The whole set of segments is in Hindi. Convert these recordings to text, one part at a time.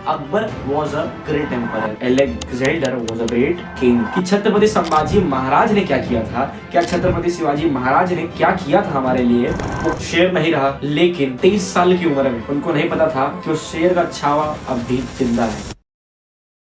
Akbar was a great empire, Alexander was a great king. कि छत्रपति संभाजी महाराज ने क्या किया था, क्या छत्रपति शिवाजी महाराज ने क्या किया था हमारे लिए। वो शेर नहीं रहा, लेकिन 23 साल की उम्र में उनको नहीं पता था कि उस शेर का छावा अब भी जिंदा है।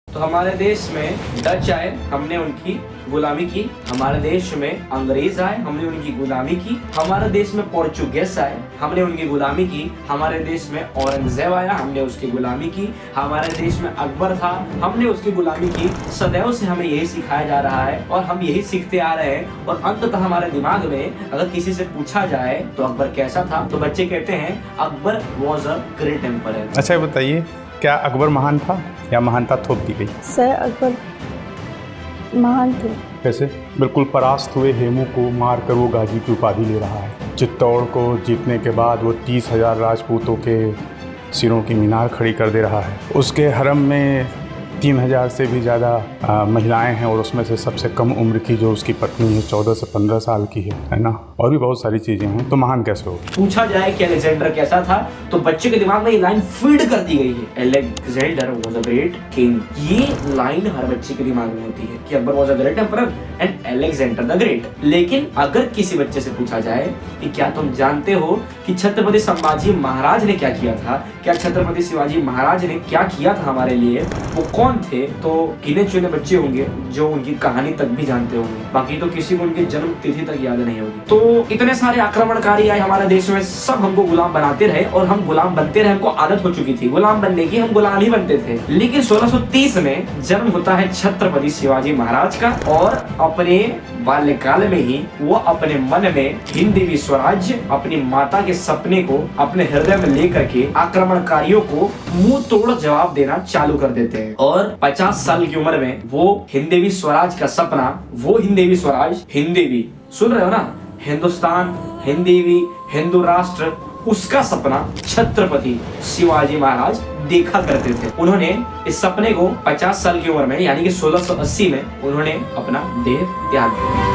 तो हमारे देश में डच आए, हमने उनकी गुलामी की। हमारे देश में अंग्रेज आए, हमने उनकी गुलामी की। हमारे देश में पोर्चुगीज आए, हमने उनकी गुलामी की। हमारे देश में औरंगजेब आया, हमने उसकी गुलामी की। हमारे देश में अकबर था, हमने उसकी गुलामी की। सदैव से हमें यही सिखाया जा रहा है और हम यही सीखते आ रहे हैं। और अंततः हमारे दिमाग में अगर किसी से पूछा जाए तो अकबर कैसा था, तो बच्चे कहते हैं Akbar was a great empire. अच्छा बताइए, क्या अकबर महान था या महानता थोप दी गई? सर अकबर महान थे। कैसे? बिल्कुल परास्त हुए हेमू को मार कर वो गाजी की उपाधि ले रहा है। चित्तौड़ को जीतने के बाद वो 30,000 राजपूतों के सिरों की मीनार खड़ी कर दे रहा है। उसके हरम में 3,000 से भी ज़्यादा महिलाएं हैं और उसमें से सबसे कम उम्र की जो उसकी पत्नी है 14 से 15 साल की है ना। और भी बहुत सारी चीज़ें हैं, तो महान कैसे हो? पूछा जाए कि अलेक्जेंडर कैसा था, तो बच्चे के दिमाग में ये लाइन फीड कर दी गई है, Alexander was a great king. ये लाइन हर बच्चे के दिमाग में होती है कि Akbar was a great emperor and Alexander the great. लेकिन अगर किसी बच्चे से पूछा जाए कि क्या तुम जानते हो कि छत्रपति संभाजी महाराज ने क्या किया था, क्या छत्रपति शिवाजी महाराज ने क्या किया था हमारे लिए, वो कौन थे, तो गिने चुने बच्चे होंगे जो उनकी कहानी तक भी जानते होंगे। बाकी तो किसी को उनकी जन्म तिथि तक याद नहीं होगी। तो इतने सारे आक्रमणकारी आए हमारे देश में, सब हमको गुलाम बनाते रहे और हम गुलाम बनते रहे। हमको आदत हो चुकी थी गुलाम बनने की, हम गुलाम ही बनते थे। लेकिन 1630 में जन्म होता है छत्रपति शिवाजी महाराज का, और अपने बाल्यकाल में ही वो अपने मन में हिंद देवी स्वराज्य, अपनी माता के सपने को अपने हृदय में लेकर के आक्रमणकारियों को मुंह तोड़ जवाब देना चालू कर देते हैं। और 50 साल की उम्र में वो हिंद देवी स्वराज का सपना, वो हिंद देवी स्वराज, हिंद देवी सुन रहे हो ना, हिंदुस्तान, हिंद देवी, हिंदू राष्ट्र, उसका सपना छत्रपति शिवाजी महाराज देखा करते थे। उन्होंने इस सपने को 50 साल की उम्र में यानी कि 1680 में उन्होंने अपना देह त्याग दिया।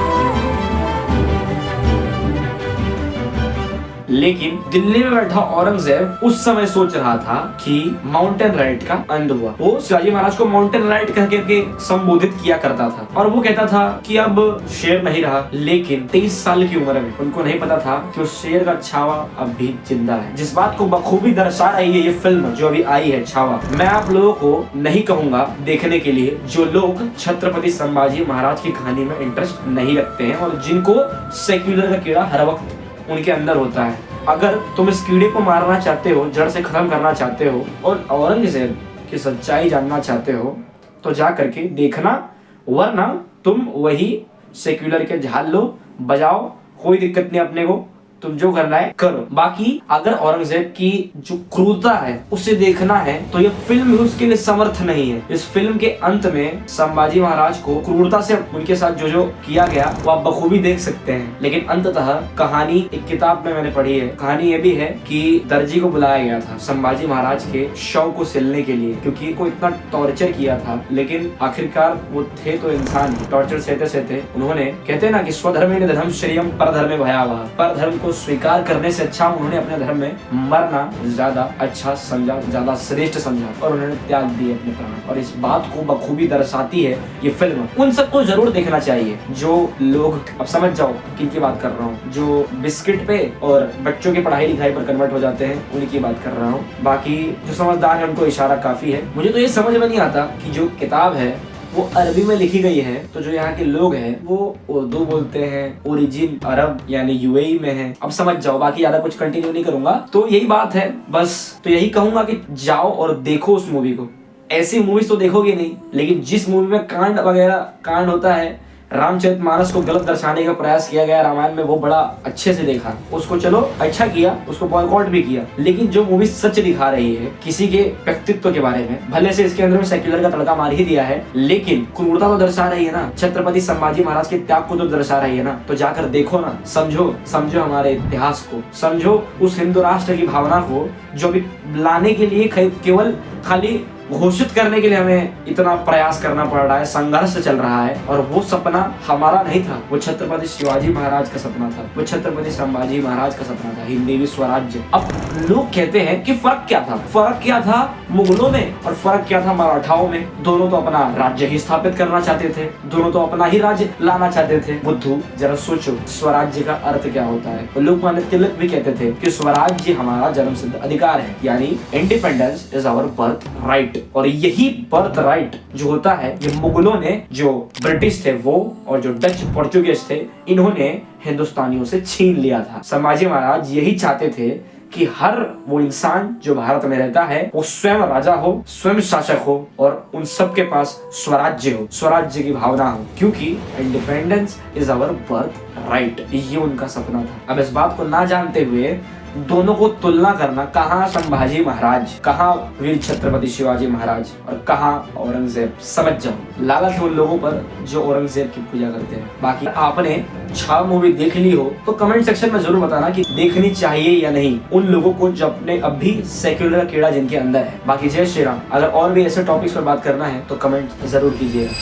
लेकिन दिल्ली में बैठा औरंगजेब उस समय सोच रहा था कि माउंटेन राइड का अंत हुआ। वो शिवाजी महाराज को माउंटेन राइड कह के संबोधित किया करता था और वो कहता था कि अब शेर नहीं रहा, लेकिन 23 साल की उम्र में उनको नहीं पता था कि उस शेर का छावा अब भी जिंदा है। जिस बात को बखूबी दर्शा रही है ये फिल्म जो अभी आई है छावा। मैं आप लोगों को नहीं कहूंगा देखने के लिए जो लोग छत्रपति संभाजी महाराज की कहानी में इंटरेस्ट नहीं रखते हैं और जिनको सेक्युलर का कीड़ा हर वक्त उनके अंदर होता है। अगर तुम इस कीड़े को मारना चाहते हो, जड़ से खत्म करना चाहते हो और औरंगजेब की सच्चाई जानना चाहते हो तो जा करके देखना, वरना तुम वही सेक्युलर के झाल लो, बजाओ, कोई दिक्कत नहीं अपने को, तुम जो करना है करो। बाकी अगर औरंगजेब की जो क्रूरता है उसे देखना है तो ये फिल्म भी उसके लिए समर्थ नहीं है। इस फिल्म के अंत में संभाजी महाराज को क्रूरता से उनके साथ जो जो किया गया वो आप बखूबी देख सकते हैं। लेकिन अंततः कहानी एक किताब में मैंने पढ़ी है, कहानी ये भी है कि दर्जी को बुलाया गया था संभाजी महाराज के शव को सिलने के लिए, क्योंकि इनको इतना टॉर्चर किया था। लेकिन आखिरकार वो थे तो इंसान ही, टॉर्चर सहते सहते उन्होंने, कहते हैं ना कि स्वधर्मे धर्म श्रेयम परधर्मे भयावह, परधर्म स्वीकार करने से अच्छा उन्होंने अपने धर्म में मरना ज्यादा अच्छा समझा, ज्यादा श्रेष्ठ समझा और उन्होंने त्याग दिए अपने प्राण। और इस बात को बखूबी दर्शाती है ये फिल्म। उन सबको जरूर देखना चाहिए जो लोग, अब समझ जाओ किनकी बात कर रहा हूँ, जो बिस्किट पे और बच्चों की पढ़ाई लिखाई पर कन्वर्ट हो जाते हैं उनकी बात कर रहा हूँ। बाकी जो समझदार है उनको इशारा काफी है। मुझे तो ये समझ में नहीं आता कि जो किताब है वो अरबी में लिखी गई है, तो जो यहाँ के लोग हैं वो उर्दू बोलते हैं, ओरिजिन अरब यानी यूएई में है। अब समझ जाओ, बाकी ज्यादा कुछ कंटिन्यू नहीं करूंगा। तो यही बात है बस। तो यही कहूंगा कि जाओ और देखो उस मूवी को। ऐसी मूवीज तो देखोगे नहीं, लेकिन जिस मूवी में कांड वगैरह कांड होता है, रामचरितमानस को गलत दर्शाने का प्रयास किया गया रामायण में, वो बड़ा अच्छे से देखा, उसको चलो अच्छा किया, उसको बॉयकॉट भी किया। लेकिन जो मूवी सच दिखा रही है किसी के व्यक्तित्व के बारे में, भले से इसके अंदर में सेक्युलर का तड़का मार ही दिया है, लेकिन क्रूरता तो दर्शा रही है ना, छत्रपति संभाजी महाराज के त्याग को तो दर्शा रही है ना। तो जाकर देखो ना, समझो हमारे इतिहास को, समझो उस हिंदू राष्ट्र की भावना को जो भी लाने के लिए केवल खाली घोषित करने के लिए हमें इतना प्रयास करना पड़ रहा है, संघर्ष चल रहा है। और वो सपना हमारा नहीं था, वो छत्रपति शिवाजी महाराज का सपना था, वो छत्रपति संभाजी महाराज का सपना था, हिंदवी स्वराज्य। अब लोग कहते हैं कि फर्क क्या था? फर्क क्या था मुगलों में और फर्क क्या था मराठाओं में? दोनों तो अपना राज्य ही स्थापित करना चाहते थे, दोनों तो अपना ही राज्य लाना चाहते थे। बुद्धू जरा सोचो स्वराज्य का अर्थ क्या होता है? लोकमान्य तिलक भी कहते थे कि स्वराज्य हमारा जन्मसिद्ध अधिकार है, यानी independence is our birth right. और यही बर्थ राइट जो होता है, ये मुगलों ने, जो ब्रिटिश थे वो और जो डच पोर्चुगीज थे, इन्होंने हिंदुस्तानियों से छीन लिया था। संभाजी महाराज यही चाहते थे कि हर वो इंसान जो भारत में रहता है वो स्वयं राजा हो, स्वयं शासक हो और उन सब के पास स्वराज्य हो, स्वराज्य की भावना हो, क्योंकि independence is our birth right. ये उनका सपना था। अब इस बात को ना जानते हुए दोनों को तुलना करना, कहाँ संभाजी महाराज, कहाँ वीर छत्रपति शिवाजी महाराज और कहाँ औरंगजेब, समझ जाओ लालच है उन लोगों पर जो औरंगजेब की पूजा करते हैं। बाकी आपने छावा मूवी देख ली हो तो कमेंट सेक्शन में जरूर बताना कि देखनी चाहिए या नहीं उन लोगों को जो अपने अभी सेक्युलर कीड़ा जिनके अंदर है। बाकी जय श्री राम। अगर और भी ऐसे टॉपिक्स पर बात करना है तो कमेंट जरूर कीजिएगा।